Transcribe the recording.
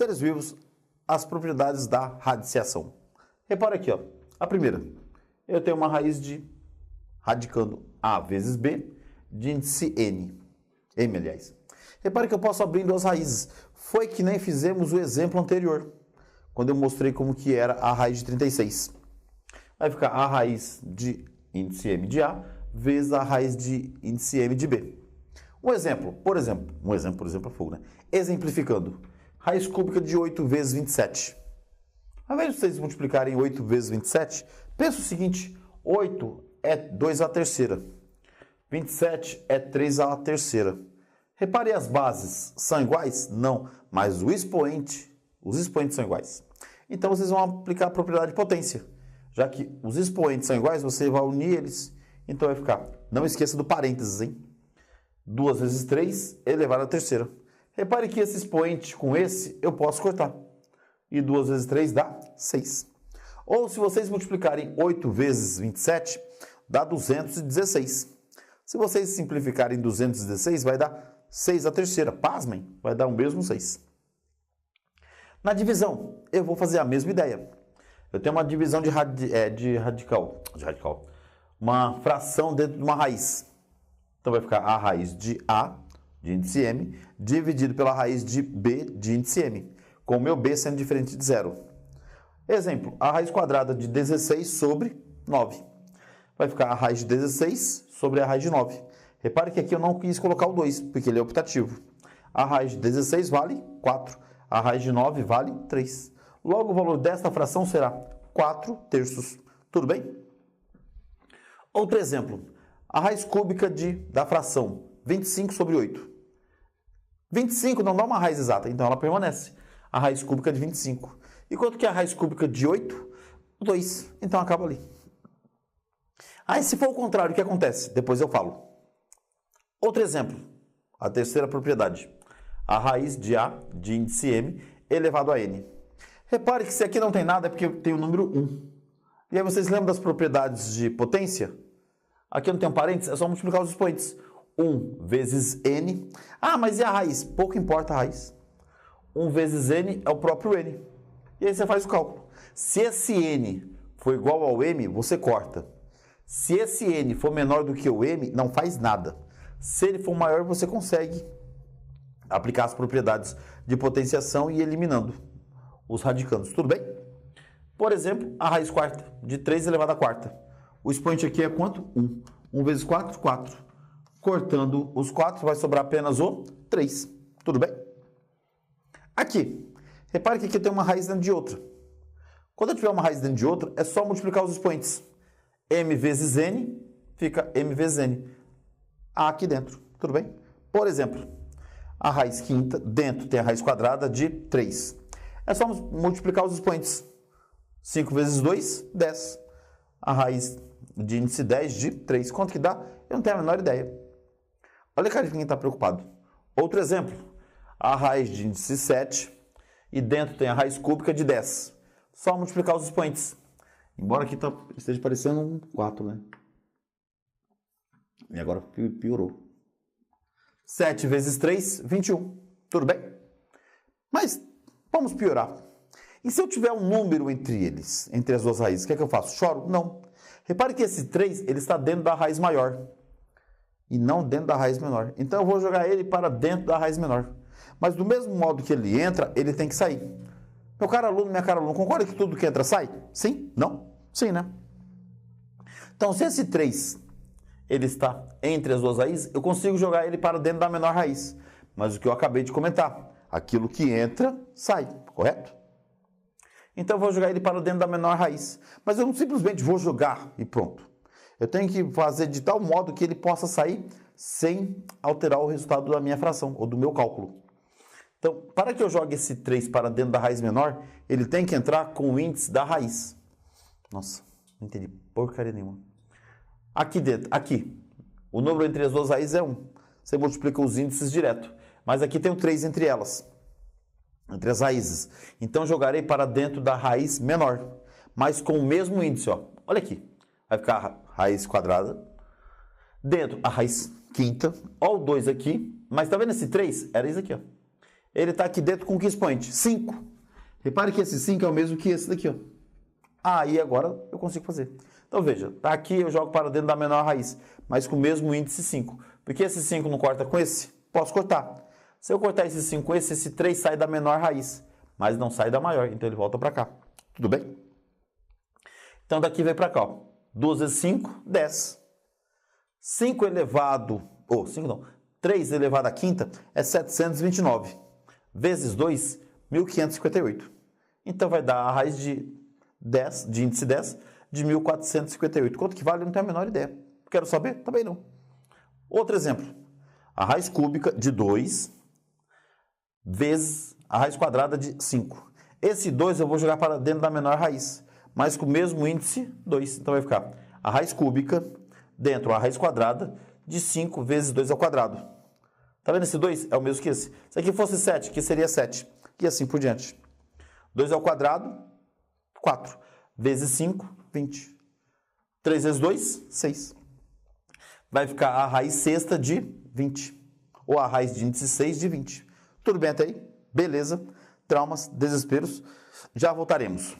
seres vivos, as propriedades da radiciação. Repara aqui, ó. A primeira, eu tenho uma raiz de radicando A vezes B de índice M, aliás. Repare que eu posso abrir duas raízes. Foi que nem fizemos o exemplo anterior, quando eu mostrei como que era a raiz de 36. Vai ficar a raiz de índice M de A vezes a raiz de índice M de B. Um exemplo, por exemplo, é fogo, né? Exemplificando, raiz cúbica de 8 vezes 27. Ao invés de vocês multiplicarem 8 vezes 27, pensa o seguinte, 8 é 2 à terceira, 27 é 3 à terceira. Repare, as bases são iguais? Não, mas os expoentes são iguais. Então vocês vão aplicar a propriedade de potência. Já que os expoentes são iguais, você vai unir eles. Então vai ficar, não esqueça do parênteses, hein? 2 vezes 3 elevado à terceira. Repare que esse expoente com esse eu posso cortar. E 2 vezes 3 dá 6. Ou se vocês multiplicarem 8 vezes 27, dá 216. Se vocês simplificarem 216, vai dar 6 à terceira. Pasmem, vai dar o mesmo 6. Na divisão, eu vou fazer a mesma ideia. Eu tenho uma divisão de radical. Uma fração dentro de uma raiz. Então vai ficar a raiz de A, de índice M, dividido pela raiz de B, de índice M. Com o meu B sendo diferente de zero. Exemplo, a raiz quadrada de 16 sobre 9. Vai ficar a raiz de 16 sobre a raiz de 9. Repare que aqui eu não quis colocar o 2, porque ele é optativo. A raiz de 16 vale 4. A raiz de 9 vale 3. Logo, o valor desta fração será 4 terços. Tudo bem? Outro exemplo. A raiz cúbica da fração 25 sobre 8. 25 não dá uma raiz exata, então ela permanece. A raiz cúbica de 25. E quanto que é a raiz cúbica de 8? 2. Então acaba ali. Aí, se for o contrário, o que acontece? Depois eu falo. Outro exemplo. A terceira propriedade. A raiz de A, de índice M, elevado a N. Repare que se aqui não tem nada é porque tem o número 1. E aí vocês lembram das propriedades de potência? Aqui não tem um parênteses, é só multiplicar os expoentes. 1 vezes N. Ah, mas e a raiz? Pouco importa a raiz. 1 vezes N é o próprio N. E aí você faz o cálculo. Se esse N for igual ao M, você corta. Se esse N for menor do que o M, não faz nada. Se ele for maior, você consegue aplicar as propriedades de potenciação e ir eliminando os radicandos. Tudo bem? Por exemplo, a raiz quarta, de 3 elevado à quarta. O expoente aqui é quanto? 1. 1 vezes 4, 4. Cortando os 4, vai sobrar apenas o 3. Tudo bem? Aqui. Repare que aqui tem uma raiz dentro de outra. Quando eu tiver uma raiz dentro de outra, é só multiplicar os expoentes. M vezes N fica M vezes N. A aqui dentro. Tudo bem? Por exemplo, a raiz quinta, dentro tem a raiz quadrada de 3. É só multiplicar os expoentes. 5 vezes 2, 10. A raiz de índice 10 de 3. Quanto que dá? Eu não tenho a menor ideia. Olha a cara de quem está preocupado. Outro exemplo. A raiz de índice 7 e dentro tem a raiz cúbica de 10. Só multiplicar os expoentes. Embora aqui esteja parecendo um 4, né? E agora piorou. 7 vezes 3, 21. Tudo bem? Mas vamos piorar. E se eu tiver um número entre eles, entre as duas raízes, o que é que eu faço? Choro? Não. Repare que esse 3 ele está dentro da raiz maior e não dentro da raiz menor. Então eu vou jogar ele para dentro da raiz menor. Mas do mesmo modo que ele entra, ele tem que sair. Meu caro aluno, minha cara aluno, concorda que tudo que entra sai? Sim? Não? Sim, né? Então, se esse 3 ele está entre as duas raízes, eu consigo jogar ele para dentro da menor raiz. Mas o que eu acabei de comentar, aquilo que entra, sai, correto? Então eu vou jogar ele para dentro da menor raiz. Mas eu não simplesmente vou jogar e pronto. Eu tenho que fazer de tal modo que ele possa sair sem alterar o resultado da minha fração ou do meu cálculo. Então, para que eu jogue esse 3 para dentro da raiz menor, ele tem que entrar com o índice da raiz. Nossa, não entendi porcaria nenhuma. Aqui dentro, aqui, o número entre as duas raízes é 1. Você multiplica os índices direto. Mas aqui tem o 3 entre elas, entre as raízes. Então, jogarei para dentro da raiz menor, mas com o mesmo índice. Ó. Olha aqui, vai ficar a raiz quadrada. Dentro, a raiz quinta. Olha o 2 aqui. Mas tá vendo esse 3? Era isso aqui, ó. Ele está aqui dentro com que expoente? 5. Repare que esse 5 é o mesmo que esse daqui, ó. Aí agora eu consigo fazer. Então veja, tá aqui, eu jogo para dentro da menor raiz, mas com o mesmo índice 5. Porque esse 5 não corta com esse? Posso cortar. Se eu cortar esse 5 com esse 3 sai da menor raiz, mas não sai da maior, então ele volta para cá. Tudo bem? Então daqui vem para cá, ó. 2 vezes 5, 10. 5 elevado, 3 elevado à quinta é 729. Vezes 2, 1558. Então vai dar a raiz de 10, de índice 10, de 1458. Quanto que vale? Eu não tenho a menor ideia. Quero saber? Também não. Outro exemplo. A raiz cúbica de 2 vezes a raiz quadrada de 5. Esse 2 eu vou jogar para dentro da menor raiz, mas com o mesmo índice 2. Então vai ficar a raiz cúbica dentro a raiz quadrada de 5 vezes 2 ao quadrado. Tá vendo esse 2? É o mesmo que esse. Se aqui fosse 7, aqui seria 7. E assim por diante. 2 ao quadrado, 4. Vezes 5, 20. 3 vezes 2, 6. Vai ficar a raiz sexta de 20. Ou a raiz de índice 6 de 20. Tudo bem até aí? Beleza. Traumas, desesperos. Já voltaremos.